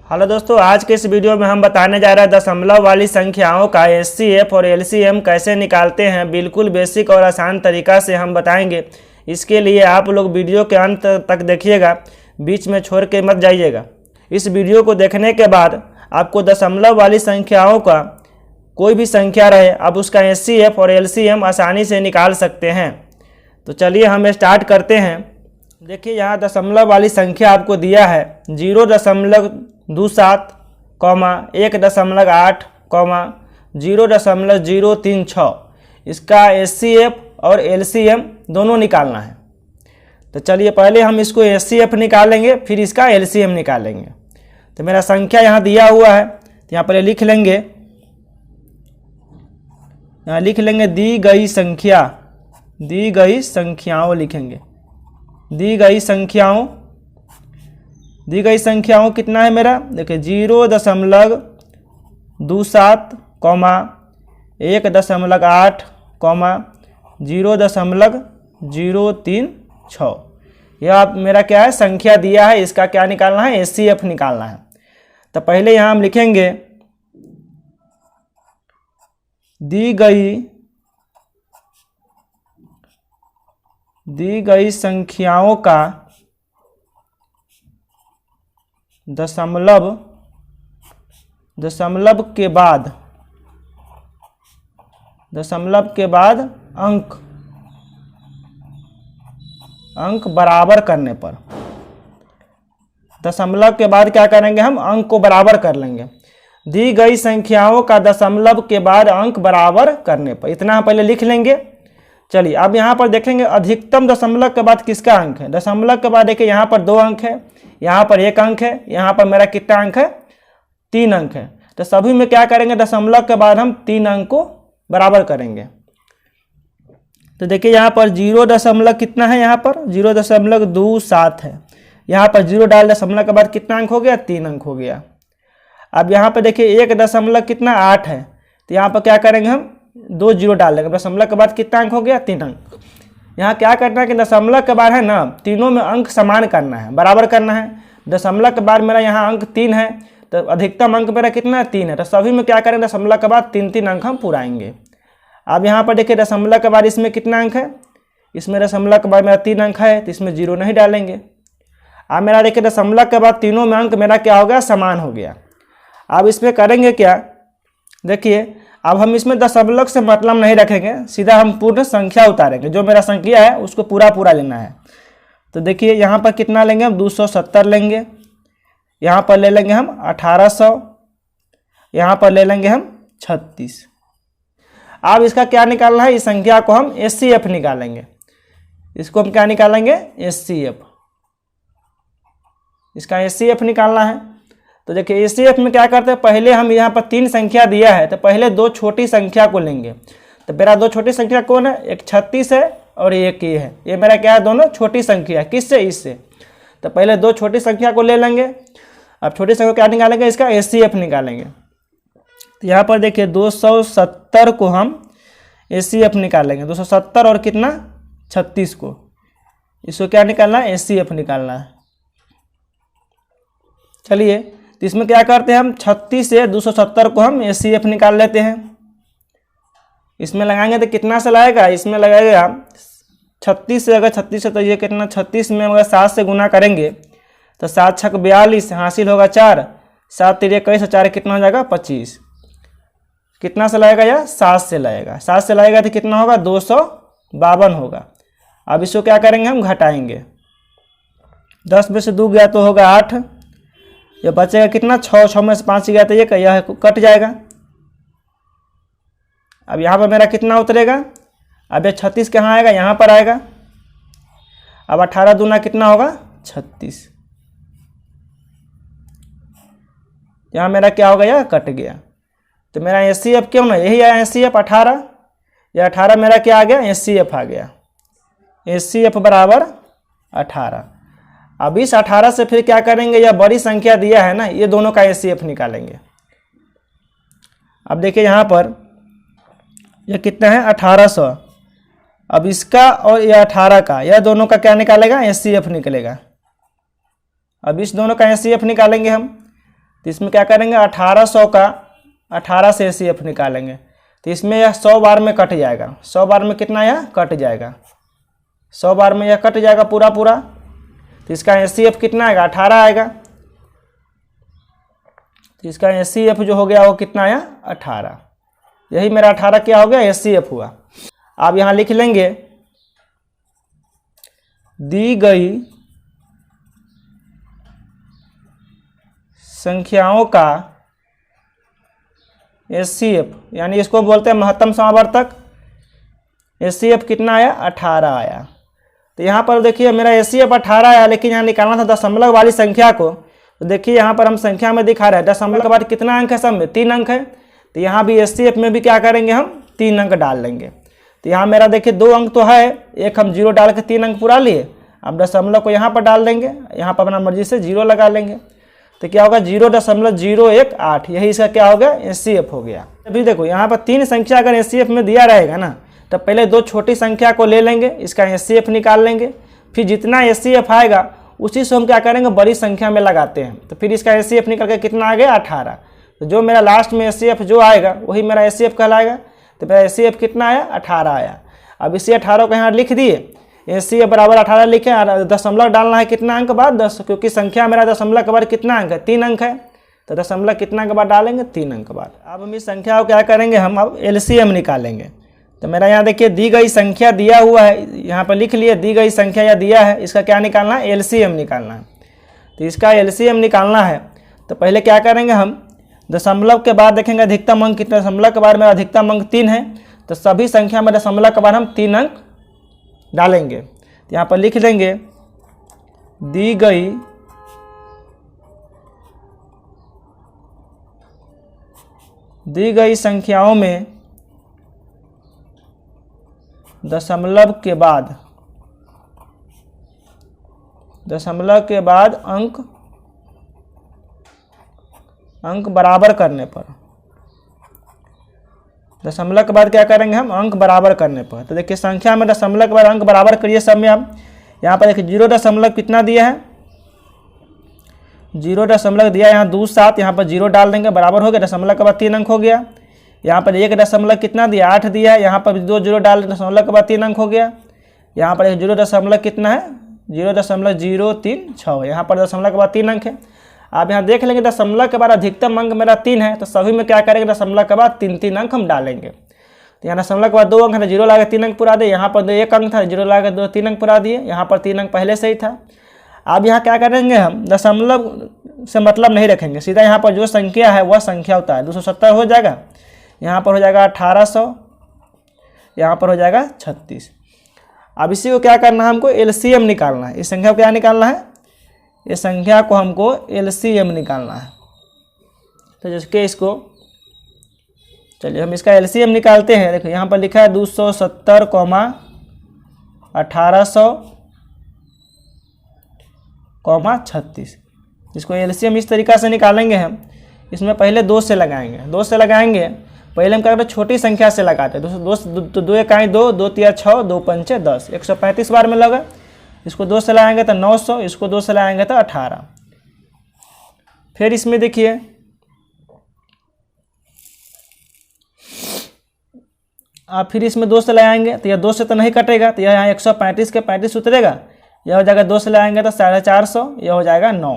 Hello दोस्तों, आज के इस वीडियो में हम बताने जा रहे हैं दशमलव वाली संख्याओं का एचसीएफ और एलसीएम कैसे निकालते हैं। बिल्कुल बेसिक और आसान तरीका से हम बताएंगे। इसके लिए आप लोग वीडियो के अंत तक देखिएगा, बीच में छोड़ के मत जाइएगा। इस वीडियो को देखने के बाद आपको दशमलव वाली संख्याओं का कोई भी संख्या रहे, आप उसका एचसीएफ और एलसीएम आसानी से निकाल सकते हैं। तो चलिए हम स्टार्ट करते हैं। देखिए यहाँ दशमलव वाली संख्या आपको दिया है 0.27, 1.8, 0.036। इसका एचसीएफ और एलसीएम दोनों निकालना है। तो चलिए पहले हम इसको एचसीएफ निकालेंगे, फिर इसका एलसीएम निकालेंगे। तो मेरा संख्या यहाँ दिया हुआ है, तो यहाँ पर लिख लेंगे, यहाँ लिख लेंगे दी गई संख्याओं लिखेंगे। दी गई संख्याओं कितना है मेरा, देखिए 0.27, 1.8, 0.036। यह आप मेरा क्या है संख्या दिया है, इसका क्या निकालना है, एचसीएफ निकालना है। तो पहले यहाँ हम लिखेंगे दी गई संख्याओं का दशमलव के बाद अंक बराबर करने पर, दशमलव के बाद क्या करेंगे, हम अंक को बराबर कर लेंगे। दी गई संख्याओं का दशमलव के बाद अंक बराबर करने पर, इतना हम पहले लिख लेंगे। चलिए अब यहाँ पर देखेंगे अधिकतम दशमलव के बाद किसका अंक है। दशमलव के बाद देखिए यहाँ पर 2 अंक है, यहाँ पर 1 अंक है, यहाँ पर मेरा कितना अंक है, 3 अंक है। तो सभी में क्या करेंगे, दशमलव के बाद हम 3 अंक को बराबर करेंगे। तो देखिए यहाँ पर 0 कितना है, यहाँ पर 0.27 है। यहाँ पर 0 डाल दशमलव के बाद कितना अंक हो गया, 3 अंक हो गया। अब यहाँ पर देखिए 1.8 है, तो यहाँ पर क्या करेंगे, हम 2 0 डाल देंगे। दशमलव के बाद कितना अंक हो गया, 3 अंक। यहाँ क्या करना है कि दशमलव के बाद है ना, तीनों में अंक समान करना है, बराबर करना है। दशमलव के बाद मेरा यहाँ अंक 3 है, तो अधिकतम अंक मेरा कितना है, 3 है। तो सभी में क्या करेंगे, दशमलव के बाद 3 अंक हम पुराएंगे। अब यहाँ पर देखिए दशमलव के बाद इसमें कितना अंक है, इसमें दशमलव के बाद मेरा 3 अंक है, तो इसमें 0 नहीं डालेंगे। अब मेरा देखिए दशमलव के बाद तीनों में अंक मेरा क्या हो गया, समान हो गया। अब इसमें करेंगे क्या, देखिए अब हम इसमें दशमलव से मतलब नहीं रखेंगे, सीधा हम पूर्ण संख्या उतारेंगे। जो मेरा संख्या है उसको पूरा लेना है। तो देखिए यहाँ पर कितना लेंगे, हम 270 लेंगे, यहाँ पर ले लेंगे हम 1800, यहाँ पर ले लेंगे हम 36। अब इसका क्या निकालना है, इस संख्या को हम एचसीएफ निकालेंगे। इसको हम क्या निकालेंगे, एचसीएफ। इसका एचसीएफ निकालना है। तो देखिए एचसीएफ में क्या करते हैं, पहले हम यहाँ पर 3 संख्या दिया है, तो पहले 2 छोटी संख्या को लेंगे। तो मेरा 2 छोटी संख्या कौन है, एक 36 है और एक ये है। ये मेरा क्या है, दोनों छोटी संख्या है, किससे, इससे। तो पहले 2 छोटी संख्या को ले लेंगे। अब छोटी संख्या क्या निकालेंगे, इसका एचसीएफ निकालेंगे। तो यहाँ पर देखिए 270 को हम एचसीएफ निकालेंगे। 270 और कितना, 36 को, इसको क्या निकालना है, एचसीएफ निकालना है। चलिए तो इसमें क्या करते हैं, हम 36 से 270 को हम एचसीएफ निकाल लेते हैं। इसमें लगाएंगे तो कितना से लाएगा, इसमें लगाएगा 36 से, अगर 36 है तो ये कितना, 36 में अगर 7 से गुना करेंगे तो 7 छक 42, हासिल होगा 4, 7 3 21, 4 कितना हो जाएगा, 25। कितना से लाएगा, या 7 से लाएगा। 7 से लाएगा तो कितना होगा, 252 होगा। अब इसको क्या करेंगे, हम घटाएंगे। 10 में से 2 गया तो होगा 8, ये बचेगा कितना, 6 में से 5 गया तो ये यह कट जाएगा। अब यहाँ पर मेरा कितना उतरेगा, अब ये 36 कहाँ आएगा, यहाँ पर आएगा। अब 18 दूना कितना होगा, 36। यहाँ मेरा क्या हो गया, कट गया। तो मेरा एचसीएफ क्यों ना, यही आया एचसीएफ 18। या 18 मेरा क्या आ गया, एचसीएफ आ गया। एचसीएफ बराबर 18। अब इस 18 से फिर क्या करेंगे, यह बड़ी संख्या दिया है ना, ये दोनों का एचसीएफ निकालेंगे। अब देखिए यहाँ पर यह कितना है, 1800। अब इसका और यह 18 का, यह दोनों का क्या निकालेगा, एचसीएफ निकलेगा। अब इस दोनों का एचसीएफ निकालेंगे हम। तो इसमें क्या करेंगे 1800 का 18 से HCF निकालेंगे, तो इसमें यह 100 बार में कट जाएगा। 100 बार में कितना यह कट जाएगा, 100 बार में यह कट जाएगा पूरा पूरा। तो इसका HCF कितना आएगा 18 आएगा। तो इसका HCF जो हो गया वो कितना आया 18। यही मेरा 18 क्या हो गया HCF हुआ। आप यहाँ लिख लेंगे दी गई संख्याओं का HCF, यानी इसको बोलते हैं महत्तम समावर्तक। HCF कितना आया 18 आया। तो यहाँ पर देखिए मेरा HCF 18 आया, लेकिन यहाँ निकालना था दशमलव वाली संख्या को। तो देखिए यहाँ पर हम संख्या में दिखा रहे हैं दशमलव के बाद कितना अंक है, सब में 3 अंक है। तो यहाँ भी HCF में भी क्या करेंगे हम 3 अंक डाल लेंगे। तो यहाँ मेरा देखिए 2 अंक तो है, एक हम 0 डाल के 3 अंक पूरा लिए। अब दशमलव को यहाँ पर डाल देंगे, यहाँ पर अपना मर्जी से 0 लगा लेंगे। तो क्या होगा 0.018, यही इसका क्या हो गया HCF हो गया। अभी देखो यहाँ पर 3 संख्या अगर HCF में दिया रहेगा ना, तो पहले 2 छोटी संख्या को ले लेंगे, इसका HCF निकाल लेंगे। फिर जितना HCF आएगा उसी से हम क्या करेंगे बड़ी संख्या में लगाते हैं। तो फिर इसका HCF निकल के कितना आ गया 18। तो जो मेरा लास्ट में HCF जो आएगा वही मेरा HCF कहलाएगा। तो मेरा HCF कितना आया 18 आया। अब इसी 18 को यहाँ लिख दिए, HCF बराबर 18 लिखे, और दशमलव डालना है कितना अंक बाद 10, क्योंकि संख्या मेरा दशमलव के बाद कितना अंक है 3 अंक है। तो दशमलव कितना के बाद डालेंगे 3 अंक बाद। अब हम इस संख्या को क्या करेंगे, हम अब LCM निकालेंगे। तो मेरा यहाँ देखिए दी गई संख्या दिया हुआ है, यहाँ पर लिख लिए दी गई संख्या या दिया है, इसका क्या निकालना है LCM निकालना है। तो इसका LCM निकालना है तो पहले क्या करेंगे हम दशमलव के बाद देखेंगे अधिकतम अंक कितना। दशमलव के बाद मेरा अधिकतम अंक 3 है, तो सभी संख्या में दशमलव के बाद हम 3 अंक डालेंगे। तो यहाँ पर लिख देंगे दी गई संख्याओं में दशमलव के बाद अंक बराबर करने पर, दशमलव के बाद क्या करेंगे हम अंक बराबर करने पर। तो देखिए संख्या में दशमलव के बाद अंक बराबर करिए सब में। आप यहाँ पर देखिए 0 कितना दिया है 0 दिया, यहाँ 2 7, यहाँ पर 0 डाल देंगे, बराबर हो गया। दशमलव के बाद 3 अंक हो गया। यहाँ पर 1 कितना दिया 8 दिया है, यहाँ पर 2 0 डाल दशमलव के बाद 3 अंक हो गया। यहाँ पर 0 कितना है 0.036, यहाँ पर दशमलव के बाद 3 अंक है। आप यहाँ देख लेंगे दशमलव के बाद अधिकतम अंक मेरा 3 है, तो सभी में क्या करेंगे दशमलव के बाद 3 अंक हम डालेंगे। तो यहाँ दशमलव के बाद 2 अंक है, 0 लगा 3 अंक पूरा दिए। यहाँ पर 1 अंक था, 0 लगा 3 अंक पूरा दिए। यहाँ पर 3 अंक पहले से ही था। अब यहाँ क्या करेंगे हम दशमलव से मतलब नहीं रखेंगे, सीधा यहाँ पर जो संख्या है वह संख्या होता है। 270 हो जाएगा, यहाँ पर हो जाएगा 1800, यहाँ पर हो जाएगा 36। अब इसी को क्या करना है हमको LCM निकालना है। इस संख्या को क्या निकालना है, इस संख्या को हमको LCM निकालना है। तो जिसके इसको चलिए हम इसका LCM निकालते हैं। देखो यहाँ पर लिखा है 270, 1800, 36। इसको LCM इस तरीक़ा से निकालेंगे हम। इसमें पहले 2 से लगाएंगे, 2 से लगाएंगे। पहले हम क्या करते हैं छोटी संख्या से लगाते हैं। 2 इकाई 2, 2 तिया 6, 2 पंचे 10, 135 बार में लगा। इसको 2 से लगाएंगे तो 900, इसको 2 से लगाएंगे तो 18। फिर इसमें देखिए आप फिर इसमें 2 से लगाएंगे तो यह 2 से तो नहीं कटेगा, तो यह यहाँ 135 के 35 उतरेगा। यह हो जाएगा 2 से लगाएंगे तो 450, यह हो जाएगा 9।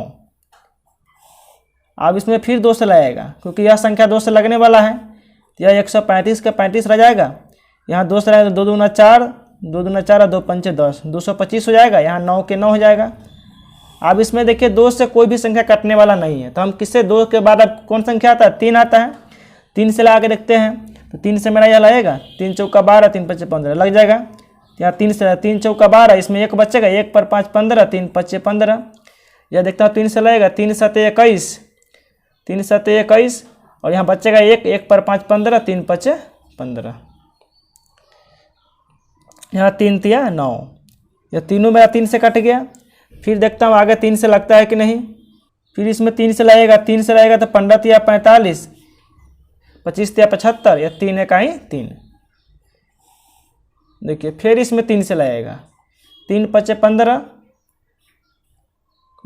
अब इसमें फिर 2 से लगाएगा, क्योंकि यह संख्या 2 से लगने वाला है। यह 135 के 35 रह जाएगा। यहाँ 2 से लगाएगा तो 2 दूना 4, 2 दूना 4 और 2 पंचे 10, 225 हो जाएगा। यहाँ 9 के 9 हो जाएगा। अब इसमें देखिए 2 से कोई भी संख्या कटने वाला नहीं है, तो हम किससे 2 के बाद अब कौन संख्या आता है 3 आता है। 3 से लगा के देखते हैं, तो 3 से मेरा यह लगेगा 3 चौका 12, 3 पच्चे 15 लग जाएगा। यहाँ 3 से 3 चौका 12, इसमें 1 बचेगा, 1 पर 5 15, 3 पच्चे 15। यह देखता हूँ 3 से लगेगा 3 7 21, 3 7 21 और यहाँ बचेगा 1, 1 पर 5 15, 3 पच्चे 15। यहाँ 3 तिया 9, यह तीनों मेरा 3 से कट गया। फिर देखता हूँ आगे 3 से लगता है कि नहीं। फिर इसमें 3 से लगेगा, 3 से लगेगा तो 15 तिया 45, 25 तिया 75, यह 3 इकाई 3। देखिए फिर इसमें 3 से लगेगा, 3 पच्चे 15,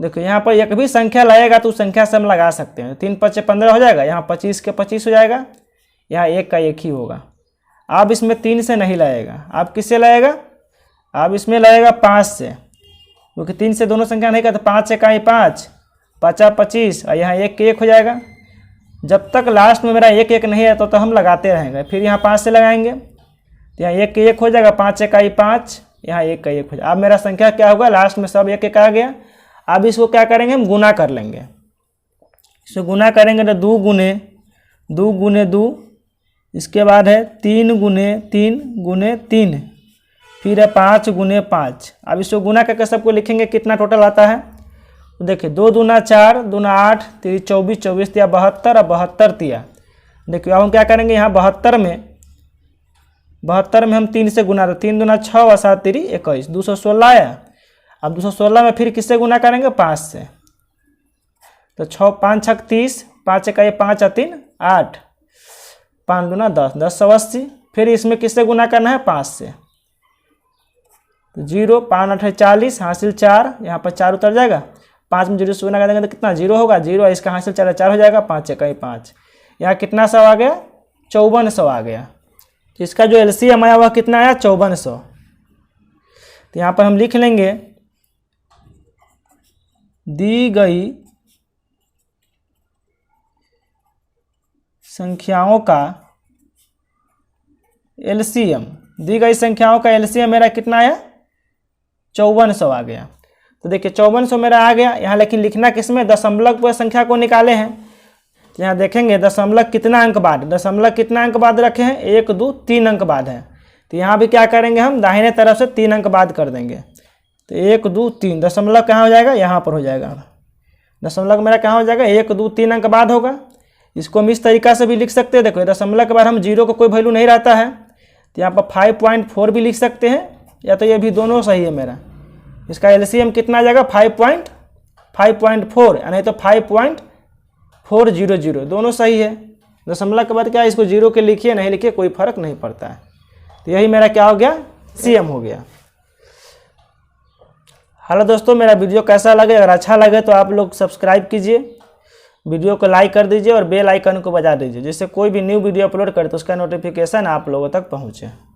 देखो यहाँ पर एक भी संख्या लगेगा तो उस संख्या से हम लगा सकते हैं। 3 5 15 हो जाएगा, यहाँ 25 के 25 हो जाएगा, यहाँ 1 का 1 ही होगा। अब इसमें 3 से नहीं लगेगा, अब किससे लगेगा? अब इसमें लगेगा 5 से, क्योंकि 3 से दोनों संख्या नहीं का, तो 5 से 5, 5 25 और यहाँ 1 के 1 हो जाएगा। जब तक लास्ट में मेरा 1 1 नहीं है तो हम लगाते रहेंगे। फिर यहाँ 5 से लगाएंगे तो यहाँ 1 के 1 हो जाएगा, 5 से 5, यहाँ 1 का 1 हो जाएगा। अब मेरा संख्या क्या होगा? लास्ट में सब 1 1 आ गया। अब इसको क्या करेंगे? हम गुना कर लेंगे। इसको गुना करेंगे तो 2 गुने 2, इसके बाद है 3 गुने 3, फिर है 5 गुने 5। अब इसको गुना करके सबको लिखेंगे कितना टोटल आता है। तो देखिए 2 दूना 4, दूना 8, 3 24, 24 तिया 72 और 72 तिया। देखिए अब हम क्या करेंगे? यहाँ 72 में हम 3 से गुना, तो 3 दूना 6 और 7 3 21, 216 आया। अब 216 में फिर किससे गुना करेंगे? 5 से। तो 6 5 6 30, 5 1 5 और 3 8, 5 दूना 10, 10 सौ 80। फिर इसमें किससे गुना करना है? 5 से। तो 0 5 8 40, हासिल 4, यहाँ पर 4 उतर जाएगा। 5 में 0 से गुना करेंगे तो कितना? 0 होगा, 0 इसका हासिल 4 हो जाएगा, 5 1 5। यहाँ कितना सौ आ गया? 5400 आ गया। तो इसका जो एलसीएम आया वह कितना आया? 5400। तो यहाँ पर हम लिख लेंगे दी गई संख्याओं का एलसीएम, दी गई संख्याओं का एलसीएम मेरा कितना आया? 5400 आ गया। तो देखिए 5400 मेरा आ गया। यहाँ लेकिन लिखना किसमें? दशमलव पर संख्या को निकाले हैं। तो यहाँ देखेंगे दशमलव कितना अंक बाद, दशमलव कितना अंक बाद रखे हैं? 1 2 3 अंक बाद है। तो यहाँ भी क्या करेंगे? हम दाहिने तरफ से 3 अंक बाद कर देंगे। तो 1 2 3, दशमलव कहाँ हो जाएगा? यहाँ पर हो जाएगा। दशमलव मेरा कहाँ हो जाएगा? 1 2 3 अंक बाद होगा। इसको हम इस तरीका से भी लिख सकते हैं। देखो दशमलव के बाद हम 0 को कोई वैल्यू नहीं रहता है, तो यहाँ पर 5.4 भी लिख सकते हैं, या तो ये भी दोनों सही है मेरा। इसका एलसीएम कितना आ जाएगा? 5.4, नहीं तो 5.400, दोनों सही है। दशमलव के बाद क्या, इसको 0 के लिखिए नहीं लिखिए कोई फर्क नहीं पड़ता है। तो यही मेरा क्या हो गया? सीएम हो गया। हेलो दोस्तों, मेरा वीडियो कैसा लगे? अगर अच्छा लगे तो आप लोग सब्सक्राइब कीजिए, वीडियो को लाइक कर दीजिए और बेल आइकन को बजा दीजिए, जिससे कोई भी न्यू वीडियो अपलोड करे तो उसका नोटिफिकेशन आप लोगों तक पहुँचे।